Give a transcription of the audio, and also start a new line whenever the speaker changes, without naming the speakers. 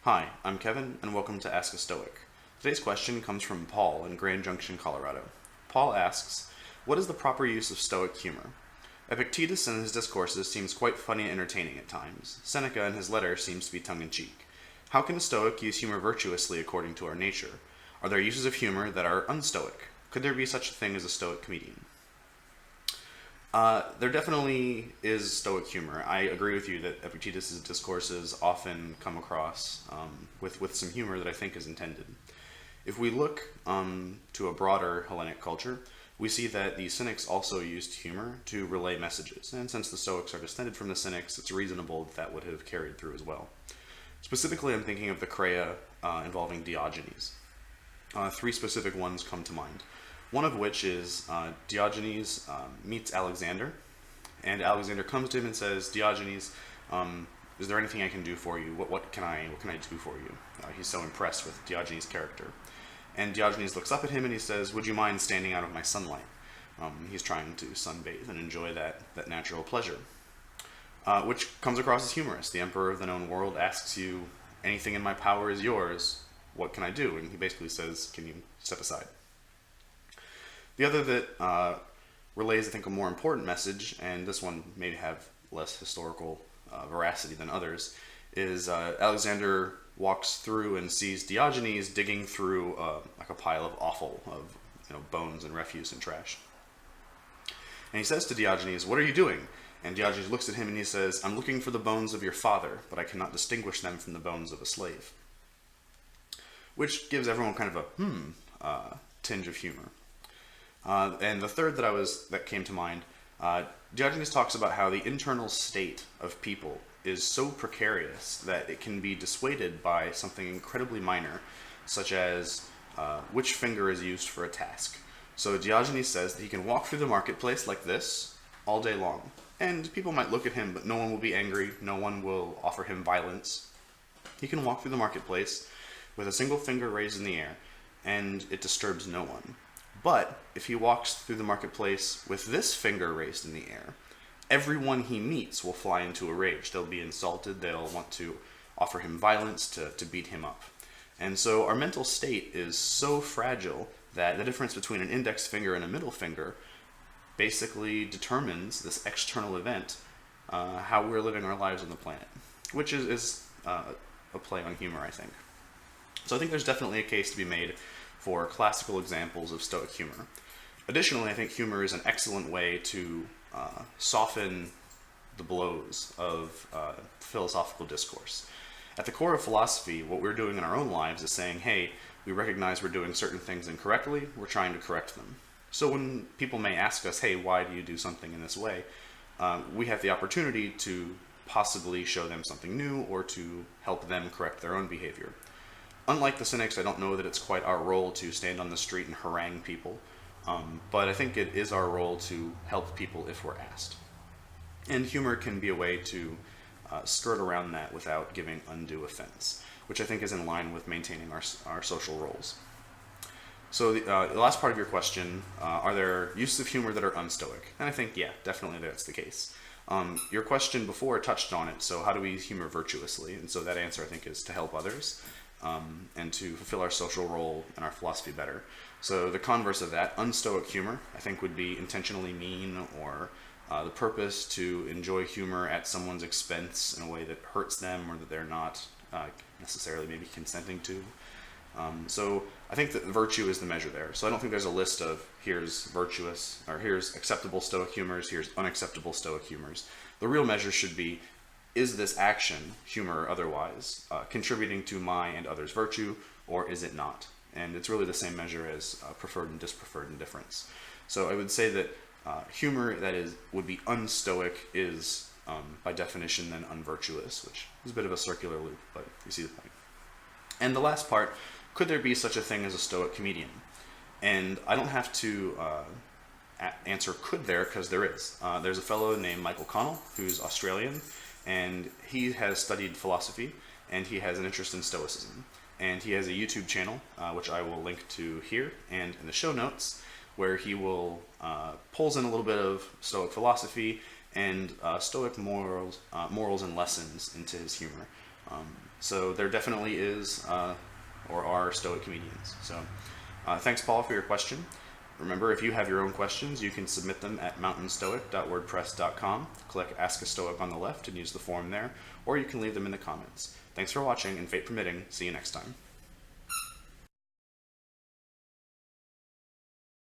Hi, I'm Kevin, and welcome to Ask a Stoic. Today's question comes from Paul in Grand Junction, Colorado. Paul asks, what is the proper use of Stoic humor? Epictetus in his Discourses seems quite funny and entertaining at times. Seneca in his letter seems to be tongue-in-cheek. How can a Stoic use humor virtuously according to our nature? Are there uses of humor that are un-Stoic? Could there be such a thing as a Stoic comedian? There definitely is Stoic humor. I agree with you that Epictetus' discourses often come across with some humor that I think is intended. If we look to a broader Hellenic culture, we see that the Cynics also used humor to relay messages, and since the Stoics are descended from the Cynics, it's reasonable that that would have carried through as well. Specifically, I'm thinking of the Crea involving Diogenes. Three specific ones come to mind. One of which is Diogenes meets Alexander, and Alexander comes to him and says, Diogenes, is there anything I can do for you? What can I do for you? He's so impressed with Diogenes' character. And Diogenes looks up at him and he says, would you mind standing out of my sunlight? He's trying to sunbathe and enjoy that natural pleasure. Which comes across as humorous. The emperor of the known world asks you, anything in my power is yours. What can I do? And he basically says, can you step aside? The other that relays, I think, a more important message, and this one may have less historical veracity than others, is Alexander walks through and sees Diogenes digging through like a pile of offal, of bones and refuse and trash. And he says to Diogenes, what are you doing? And Diogenes looks at him and he says, I'm looking for the bones of your father, but I cannot distinguish them from the bones of a slave. Which gives everyone kind of a tinge of humor. And the third that came to mind, Diogenes talks about how the internal state of people is so precarious that it can be dissuaded by something incredibly minor, such as which finger is used for a task. So Diogenes says that he can walk through the marketplace like this all day long, and people might look at him, but no one will be angry, no one will offer him violence. He can walk through the marketplace with a single finger raised in the air, and it disturbs no one. But if he walks through the marketplace with this finger raised in the air, everyone he meets will fly into a rage. They'll be insulted, they'll want to offer him violence, to beat him up. And so our mental state is so fragile that the difference between an index finger and a middle finger basically determines this external event, how we're living our lives on the planet, which is a play on humor, I think. So I think there's definitely a case to be made for classical examples of Stoic humor. Additionally, I think humor is an excellent way to soften the blows of philosophical discourse. At the core of philosophy, what we're doing in our own lives is saying, hey, we recognize we're doing certain things incorrectly, we're trying to correct them. So when people may ask us, hey, why do you do something in this way? We have the opportunity to possibly show them something new or to help them correct their own behavior. Unlike the Cynics, I don't know that it's quite our role to stand on the street and harangue people, but I think it is our role to help people if we're asked. And humor can be a way to skirt around that without giving undue offense, which I think is in line with maintaining our social roles. So the last part of your question, are there uses of humor that are un-Stoic? And I think, yeah, definitely that's the case. Your question before touched on it, so how do we use humor virtuously? And so that answer, I think, is to help others. And to fulfill our social role and our philosophy better. So the converse of that, un-Stoic humor, I think would be intentionally mean or the purpose to enjoy humor at someone's expense in a way that hurts them or that they're not necessarily maybe consenting to. So I think that virtue is the measure there. So I don't think there's a list of here's virtuous or here's acceptable Stoic humors, here's unacceptable Stoic humors. The real measure should be, is this action, humor or otherwise, contributing to my and others' virtue, or is it not? And it's really the same measure as preferred and dispreferred indifference. So I would say that humor that would be un-Stoic is, by definition, then unvirtuous, which is a bit of a circular loop, but you see the point. And the last part, could there be such a thing as a Stoic comedian? And I don't have to answer could there, because there is. There's a fellow named Michael Connell, who's Australian, and he has studied philosophy, and he has an interest in Stoicism. And he has a YouTube channel, which I will link to here and in the show notes, where he will pulls in a little bit of Stoic philosophy and Stoic morals and lessons into his humor. So there definitely is or are Stoic comedians. So thanks, Paul, for your question. Remember, if you have your own questions, you can submit them at mountainstoic.wordpress.com. Click Ask a Stoic on the left and use the form there, or you can leave them in the comments. Thanks for watching, and fate permitting, see you next time.